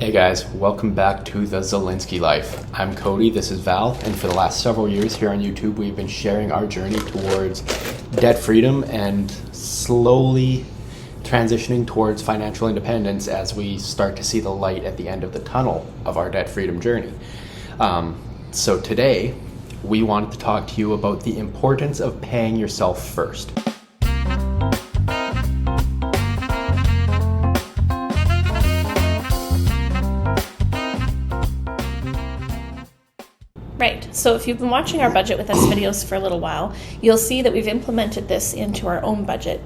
Hey guys, welcome back to the Zilinski life. I'm Cody, this is Val, and for the last several years here on YouTube, we've been sharing our journey towards debt freedom and slowly transitioning towards financial independence as we start to see the light at the end of the tunnel of our debt freedom journey. So today, we wanted to talk to you about the importance of paying yourself first. Right, so if you've been watching our budget with us videos for a little while, you'll see that we've implemented this into our own budget.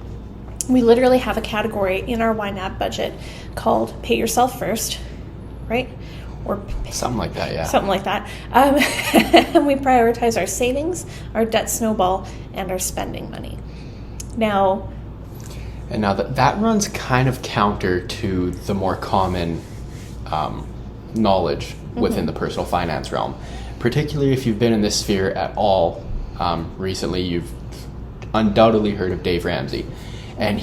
We literally have a category in our YNAB budget called Pay Yourself First, right? Or something like that, yeah. Something like that. And we prioritize our savings, our debt snowball, and our spending money. Now that runs kind of counter to the more common knowledge within the personal finance realm. Particularly if you've been in this sphere at all recently, you've undoubtedly heard of Dave Ramsey. And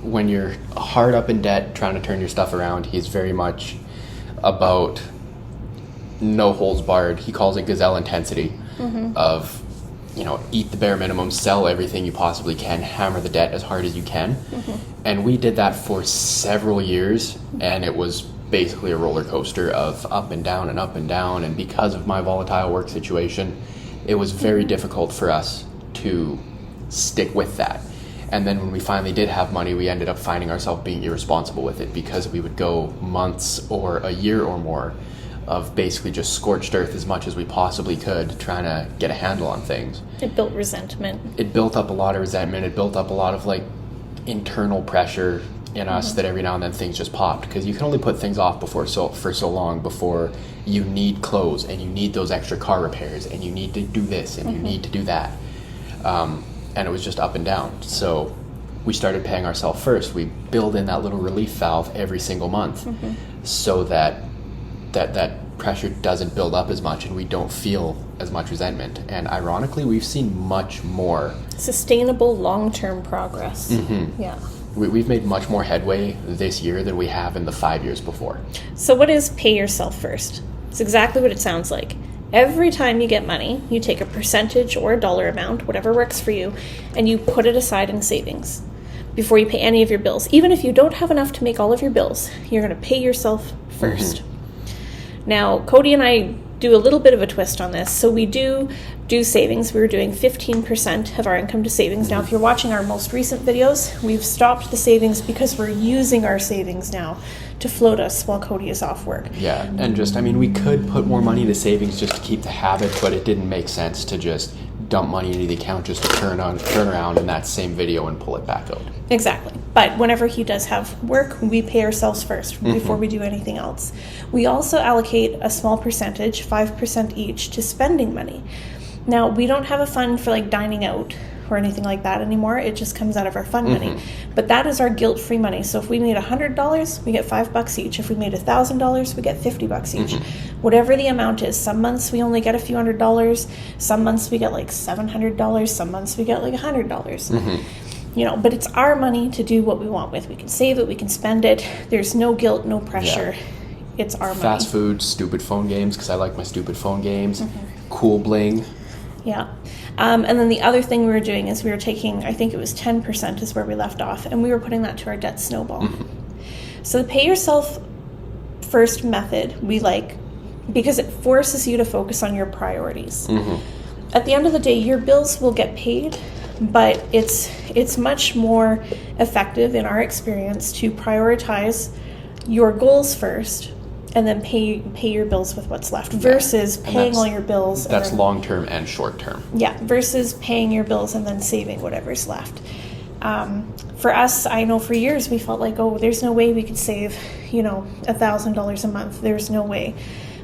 when you're hard up in debt, trying to turn your stuff around, he's very much about no holds barred. He calls it gazelle intensity of, eat the bare minimum, sell everything you possibly can, hammer the debt as hard as you can. And we did that for several years, and it was basically a roller coaster of up and down and up and down. And because of my volatile work situation, it was very difficult for us to stick with that. And then when we finally did have money, we ended up finding ourselves being irresponsible with it because we would go months or a year or more of basically just scorched earth as much as we possibly could, trying to get a handle on things. It built resentment. It built up a lot of resentment. It built up a lot of internal pressure in us that every now and then things just popped, because you can only put things off for so long before you need clothes and you need those extra car repairs and you need to do this and you need to do that. And it was just up and down. So we started paying ourselves first. We build in that little relief valve every single month so that pressure doesn't build up as much and we don't feel as much resentment. And ironically, we've seen much more sustainable long-term progress. Yeah. We've made much more headway this year than we have in the 5 years before. So what is pay yourself first? It's exactly what it sounds like. Every time you get money, you take a percentage or a dollar amount, whatever works for you, and you put it aside in savings before you pay any of your bills. Even if you don't have enough to make all of your bills, you're going to pay yourself first. Now, Cody and I do a little bit of a twist on this. So we do savings. We were doing 15% of our income to savings. Now, if you're watching our most recent videos, we've stopped the savings because we're using our savings now to float us while Cody is off work. Yeah, and we could put more money into savings just to keep the habit, but it didn't make sense to just dump money into the account just to turn around in that same video and pull it back out. Exactly. But whenever he does have work, we pay ourselves first before we do anything else. We also allocate a small percentage, 5% each, to spending money. Now, we don't have a fund for dining out or anything like that anymore. It just comes out of our fund money. But that is our guilt-free money. So if we made $100, we get $5 each. If we made $1,000, we get $50 each. Whatever the amount is. Some months we only get a few $100s. Some months we get $700. Some months we get $100. But it's our money to do what we want with. We can save it, we can spend it. There's no guilt, no pressure. Yeah. It's our money. Fast food, stupid phone games, because I like my stupid phone games. Cool bling. Yeah. And then the other thing we were doing is we were taking, I think it was 10% is where we left off, and we were putting that to our debt snowball. So the pay yourself first method we like because it forces you to focus on your priorities. At the end of the day, your bills will get paid, but it's much more effective in our experience to prioritize your goals first and then pay your bills with what's left versus paying all your bills. That's long-term and short-term. Yeah, versus paying your bills and then saving whatever's left. For us, I know for years we felt like, there's no way we could save, $1,000 a month. There's no way.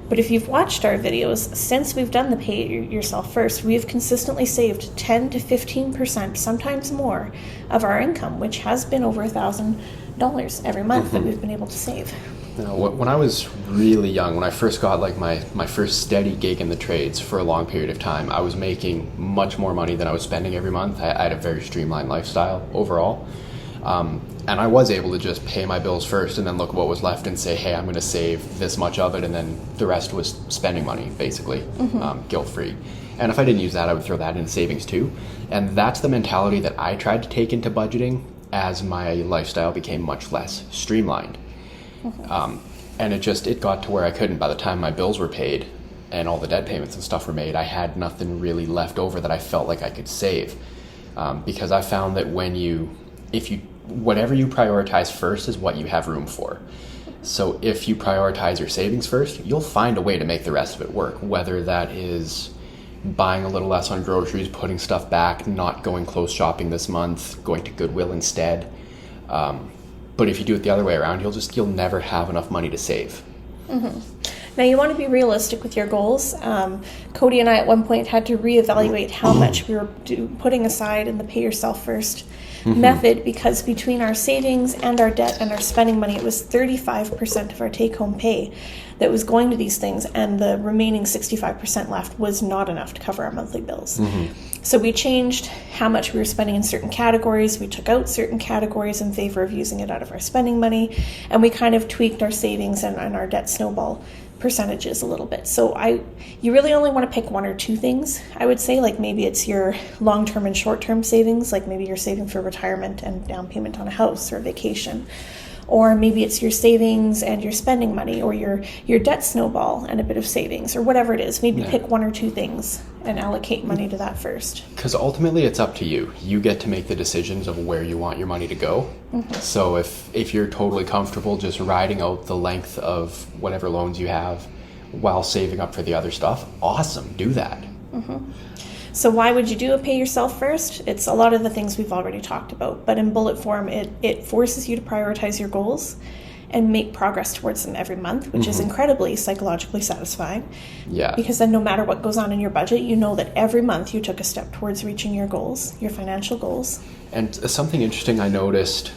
But if you've watched our videos, since we've done the pay yourself first, we've consistently saved 10 to 15%, sometimes more, of our income, which has been over $1,000 every month that we've been able to save. When I was really young, when I first got my first steady gig in the trades for a long period of time, I was making much more money than I was spending every month. I had a very streamlined lifestyle overall. And I was able to just pay my bills first and then look at what was left and say, hey, I'm going to save this much of it, and then the rest was spending money, basically, guilt-free. And if I didn't use that, I would throw that into savings too. And that's the mentality that I tried to take into budgeting as my lifestyle became much less streamlined. And it got to where I couldn't. By the time my bills were paid and all the debt payments and stuff were made, I had nothing really left over that I felt like I could save. Because I found that whatever you prioritize first is what you have room for. So if you prioritize your savings first, you'll find a way to make the rest of it work, whether that is buying a little less on groceries, putting stuff back, not going clothes shopping this month, going to Goodwill instead. But if you do it the other way around, you'll never have enough money to save. Now, you want to be realistic with your goals. Cody and I at one point had to reevaluate how much we were putting aside in the pay yourself first method, because between our savings and our debt and our spending money, it was 35% of our take-home pay that was going to these things, and the remaining 65% left was not enough to cover our monthly bills. So we changed how much we were spending in certain categories. We took out certain categories in favor of using it out of our spending money, and we kind of tweaked our savings and our debt snowball percentages a little bit. So you really only want to pick one or two things, I would say. Like maybe it's your long-term and short-term savings, like maybe you're saving for retirement and down payment on a house or a vacation. Or maybe it's your savings and your spending money, or your debt snowball and a bit of savings, or whatever it is. Maybe pick one or two things and allocate money to that first. Because ultimately it's up to you. You get to make the decisions of where you want your money to go. So if you're totally comfortable just riding out the length of whatever loans you have while saving up for the other stuff, awesome, do that. So why would you do a pay yourself first? It's a lot of the things we've already talked about, but in bullet form, it forces you to prioritize your goals and make progress towards them every month, which is incredibly psychologically satisfying. Yeah. Because then no matter what goes on in your budget, you know that every month you took a step towards reaching your goals, your financial goals. And something interesting I noticed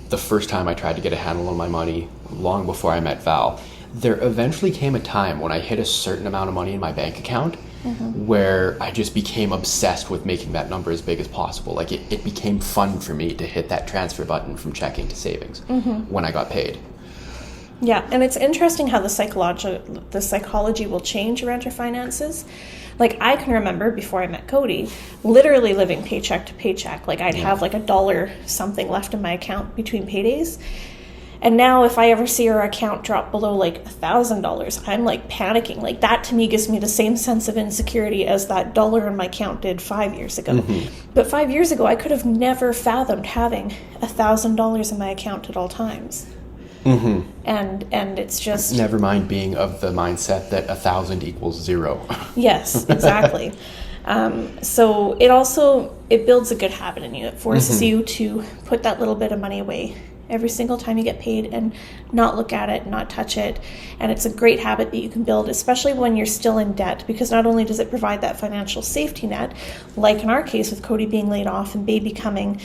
the first time I tried to get a handle on my money, long before I met Val, there eventually came a time when I hit a certain amount of money in my bank account where I just became obsessed with making that number as big as possible. Like it became fun for me to hit that transfer button from checking to savings when I got paid. Yeah, and it's interesting how the psychology will change around your finances. Like I can remember before I met Cody, literally living paycheck to paycheck. Like I'd have like $1 something left in my account between paydays. And now if I ever see our account drop below like $1,000, I'm like panicking. Like that to me gives me the same sense of insecurity as that $1 in my account did 5 years ago. But 5 years ago, I could have never fathomed having $1,000 in my account at all times. And it's just... Never mind being of the mindset that 1,000 equals 0. Yes, exactly. So it builds a good habit in you. It forces you to put that little bit of money away every single time you get paid and not look at it, not touch it. And it's a great habit that you can build, especially when you're still in debt, because not only does it provide that financial safety net, like in our case with Cody being laid off and baby coming,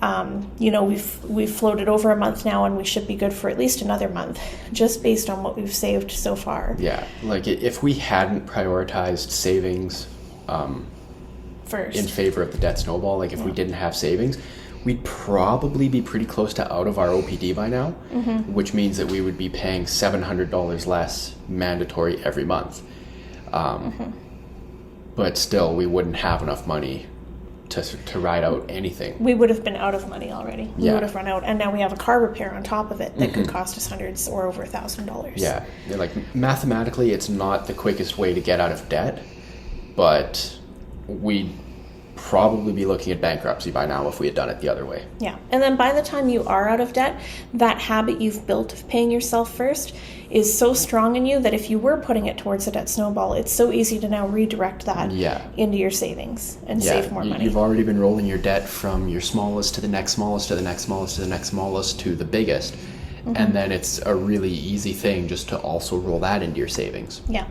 we've floated over a month now, and we should be good for at least another month, just based on what we've saved so far. Yeah, like if we hadn't prioritized savings first in favor of the debt snowball, like if we didn't have savings, we'd probably be pretty close to out of our OPD by now, which means that we would be paying $700 less mandatory every month. But still, we wouldn't have enough money to ride out anything. We would have been out of money already. We would have run out, and now we have a car repair on top of it that could cost us hundreds or over $1,000. Yeah, like mathematically, it's not the quickest way to get out of debt, but we'd probably be looking at bankruptcy by now if we had done it the other way. Yeah, and then by the time you are out of debt, that habit you've built of paying yourself first is so strong in you that if you were putting it towards a debt snowball, it's so easy to now redirect that into your savings and save more money. You've already been rolling your debt from your smallest to the next smallest to the next smallest to the next smallest to the biggest. And then it's a really easy thing just to also roll that into your savings. Yeah.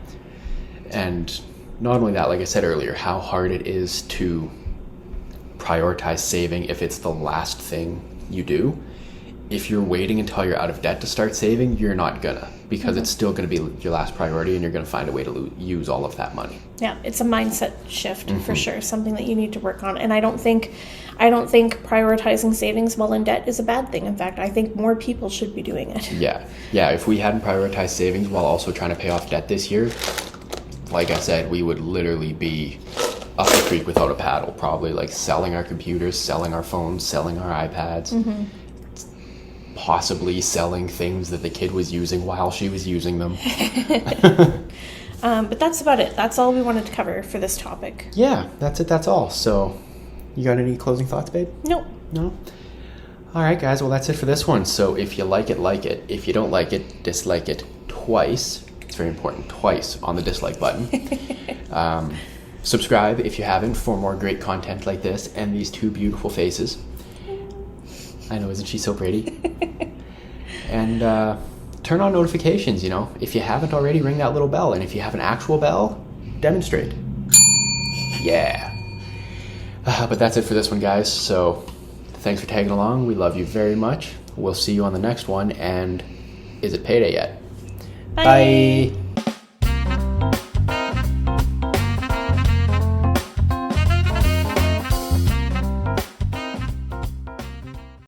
And not only that, like I said earlier, how hard it is to prioritize saving if it's the last thing you do. If you're waiting until you're out of debt to start saving, you're not gonna, because it's still gonna be your last priority, and you're gonna find a way to use all of that money. Yeah, it's a mindset shift for sure, something that you need to work on. And I don't think I don't think prioritizing savings while in debt is a bad thing. In fact, I think more people should be doing it. Yeah. If we hadn't prioritized savings while also trying to pay off debt this year, like I said, we would literally be up the creek without a paddle, probably like selling our computers, selling our phones, selling our iPads, possibly selling things that the kid was using while she was using them. But that's about it. That's all we wanted to cover for this topic. Yeah, that's it. That's all. So, you got any closing thoughts, babe? Nope. No? All right, guys. Well, that's it for this one. So, if you like it, like it. If you don't like it, dislike it twice. It's very important. Twice on the dislike button. Subscribe if you haven't for more great content like this and these two beautiful faces. I know, isn't she so pretty? And turn on notifications, you know. If you haven't already, ring that little bell. And if you have an actual bell, demonstrate. Yeah. But that's it for this one, guys. So thanks for tagging along. We love you very much. We'll see you on the next one. And is it payday yet? Bye. Bye.